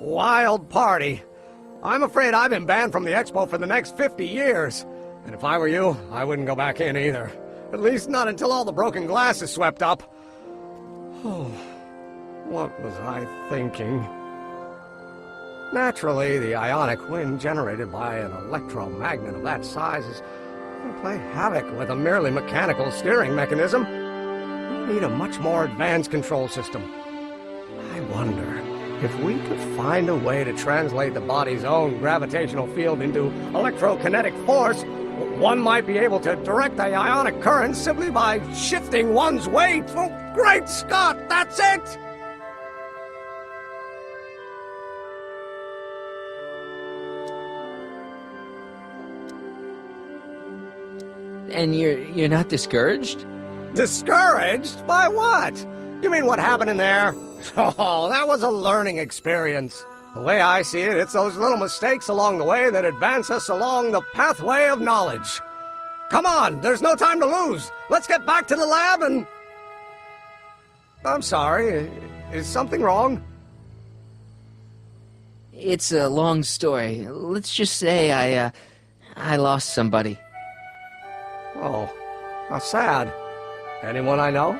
wild party. I'm afraid I've been banned from the expo for the next 50 years. And if I were you, I wouldn't go back in either. At least not until all the broken glass is swept up. Oh, what was I thinking? Naturally, the ionic wind generated by an electromagnet of that size is going to play havoc with a merely mechanical steering mechanism. We need a much more advanced control system. I wonder if we could find a way to translate the body's own gravitational field into electrokinetic force. One might be able to direct the ionic current simply by shifting one's weight. Oh, great Scott, that's it! And you're not discouraged? Discouraged? By what? You mean what happened in there? Oh, that was a learning experience. The way I see it, it's those little mistakes along the way that advance us along the pathway of knowledge. Come on, there's no time to lose. Let's get back to the lab and... I'm sorry, is something wrong? It's a long story. Let's just say I lost somebody. Oh, how sad. Anyone I know?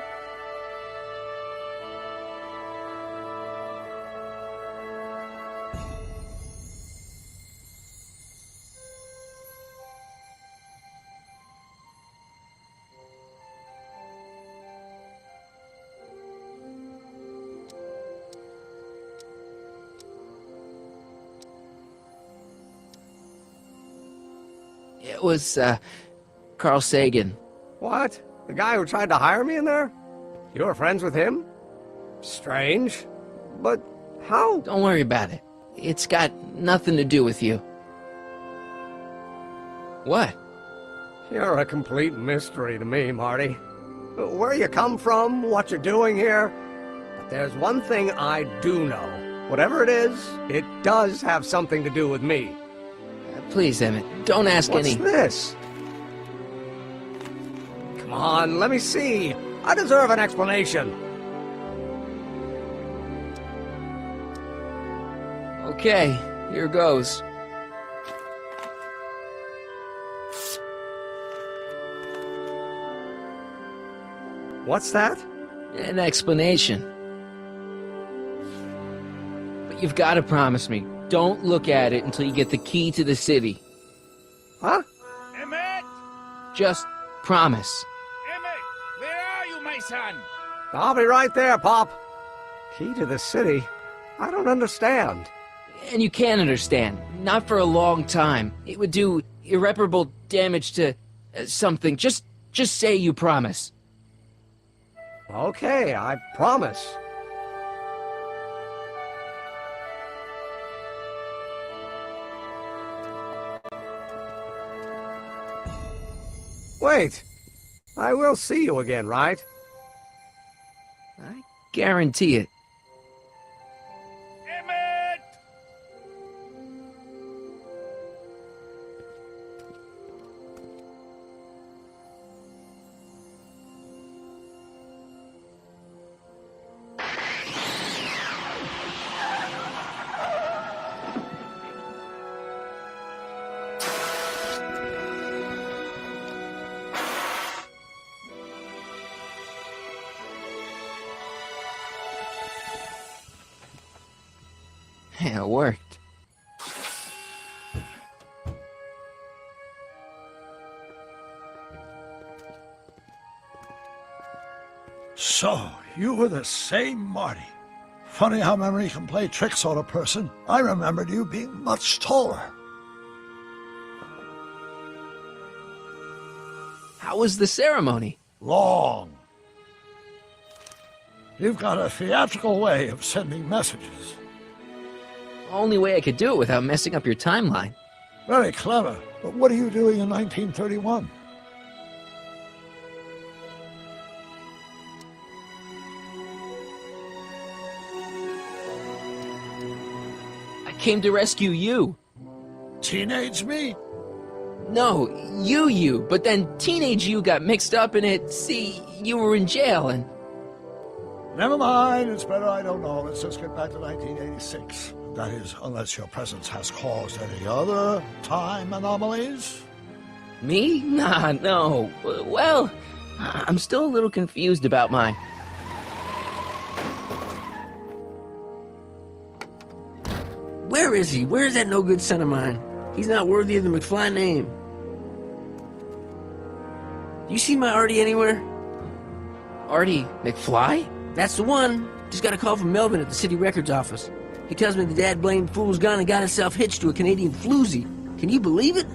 It was, Carl Sagan. What? The guy who tried to hire me in there? You were friends with him? Strange. But how? Don't worry about it. It's got nothing to do with you. What? You're a complete mystery to me, Marty. Where you come from, what you're doing here. But there's one thing I do know. Whatever it is, it does have something to do with me. Please, Emmett, don't ask What's any... this? Come on, let me see. I deserve an explanation. Okay, here goes. What's that? an explanation. But you've got to promise me, don't look at it until you get the key to the city. Huh? Emmett! Just promise. Emmett! Where are you, my son? I'll be right there, Pop. Key to the city? I don't understand. And you can't understand. Not for a long time. It would do irreparable damage to something. Just say you promise. Okay, I promise. Wait. I will see you again, right? I guarantee it. Emmett! Yeah, it worked. So, you were the same Marty. Funny how memory can play tricks on a person. I remembered you being much taller. How was the ceremony? Long. You've got a theatrical way of sending messages. Only way I could do it without messing up your timeline. Very clever. But what are you doing in 1931? I came to rescue you. Teenage me? No, you. But then teenage you got mixed up in it. See, you were in jail and... Never mind, it's better I don't know. Let's just get back to 1986. That is, unless your presence has caused any other time anomalies. Me? Nah, no. Well, I'm still a little confused about mine. Where is he? Where's that no-good son of mine? He's not worthy of the McFly name. You see my Artie anywhere? Artie McFly? That's the one. Just got a call from Melvin at the city records office. He tells me the dad-blamed fool's gone and got himself hitched to a Canadian floozy. Can you believe it?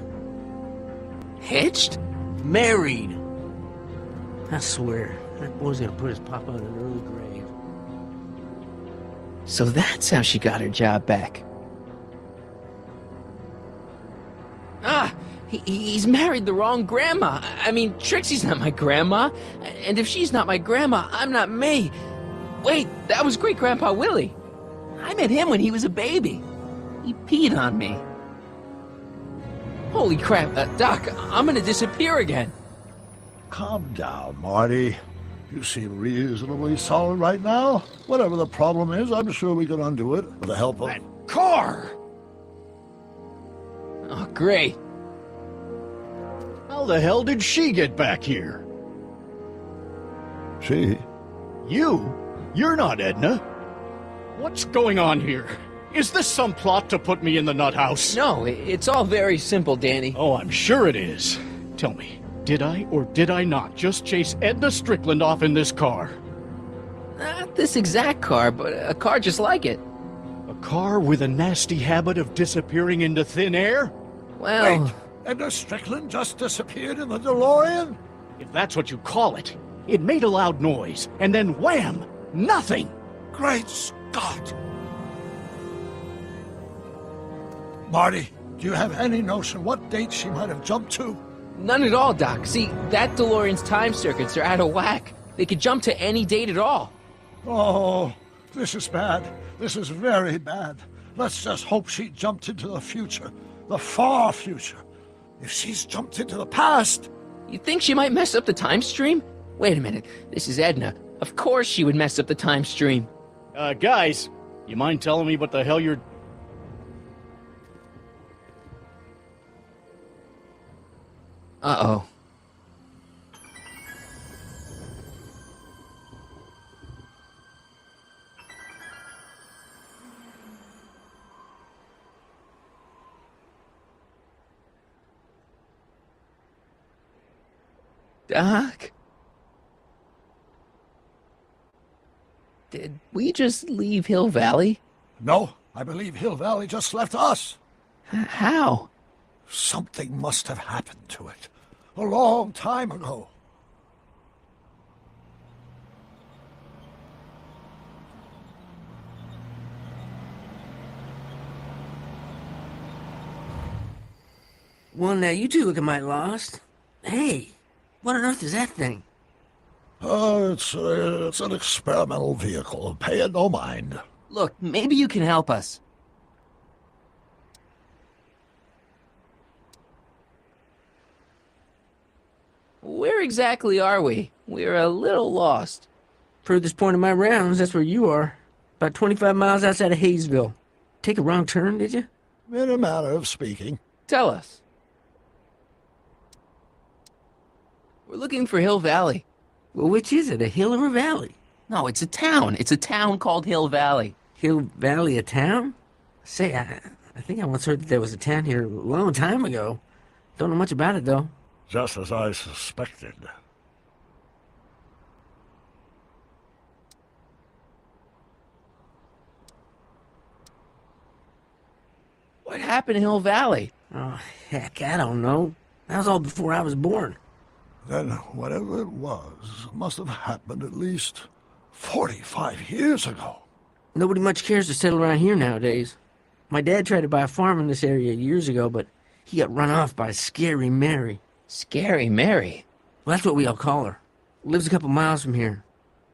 Hitched? Married. I swear, that boy's gonna put his papa in an early grave. So that's how she got her job back. Ah, he's married the wrong grandma. I mean, Trixie's not my grandma. And if she's not my grandma, I'm not me. Wait, that was Great-Grandpa Willie. I met him when he was a baby. He peed on me. Holy crap, Doc, I'm gonna disappear again. Calm down, Marty. You seem reasonably solid right now. Whatever the problem is, I'm sure we can undo it with the help of... Car! Oh, great. How the hell did she get back here? She? You? You're not Edna. What's going on here? Is this some plot to put me in the nut house? No, it's all very simple, Danny. Oh, I'm sure it is. Tell me, did I or did I not just chase Edna Strickland off in this car? Not this exact car, but a car just like it. A car with a nasty habit of disappearing into thin air? Well... Wait, Edna Strickland just disappeared in the DeLorean? If that's what you call it. It made a loud noise, and then wham! Nothing! Great Scott! Marty, do you have any notion what date she might have jumped to? None at all, Doc. See, that DeLorean's time circuits are out of whack. They could jump to any date at all. Oh, this is bad. This is very bad. Let's just hope she jumped into the future. The far future. If she's jumped into the past... You think she might mess up the time stream? Wait a minute. This is Edna. Of course she would mess up the time stream. Guys, you mind telling me what the hell you're... Uh-oh. Doc? Did we just leave Hill Valley? No, I believe Hill Valley just left us. How? Something must have happened to it. A long time ago. Well, now you two looking mighty lost. Hey, what on earth is that thing? It's an experimental vehicle. Pay it no mind. Look, maybe you can help us. Where exactly are we? We're a little lost. Furthest point of my rounds, that's where you are. About 25 miles outside of Hayesville. Take a wrong turn, did you? In a manner of speaking. Tell us. We're looking for Hill Valley. Well, which is it, a hill or a valley? No, it's a town. It's a town called Hill Valley. Hill Valley, a town? Say, I think I once heard that there was a town here a long time ago. Don't know much about it, though. Just as I suspected. What happened in Hill Valley? Oh, heck, I don't know. That was all before I was born. Then whatever it was must have happened at least 45 years ago. Nobody much cares to settle around here nowadays. My dad tried to buy a farm in this area years ago, but he got run off by Scary Mary. Scary Mary? Well, that's what we all call her. Lives a couple miles from here.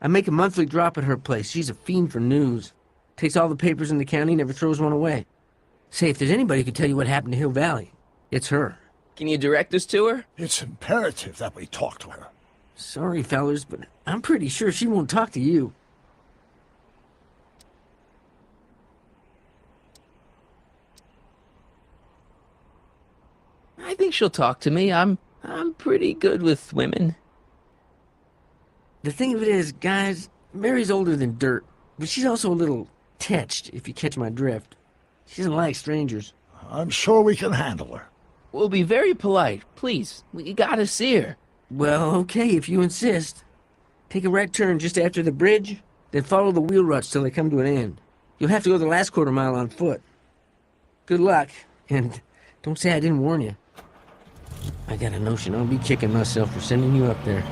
I make a monthly drop at her place. She's a fiend for news. Takes all the papers in the county, never throws one away. Say, if there's anybody who can tell you what happened to Hill Valley, it's her. Can you direct us to her? It's imperative that we talk to her. Sorry, fellers, but I'm pretty sure she won't talk to you. I think she'll talk to me. I'm pretty good with women. The thing of it is, guys, Mary's older than dirt, but she's also a little tetched, if you catch my drift. She doesn't like strangers. I'm sure we can handle her. We'll be very polite. Please, we gotta see her. Well, okay, if you insist. Take a right turn just after the bridge, then follow the wheel ruts till they come to an end. You'll have to go the last quarter mile on foot. Good luck, and don't say I didn't warn you. I got a notion I'll be kicking myself for sending you up there.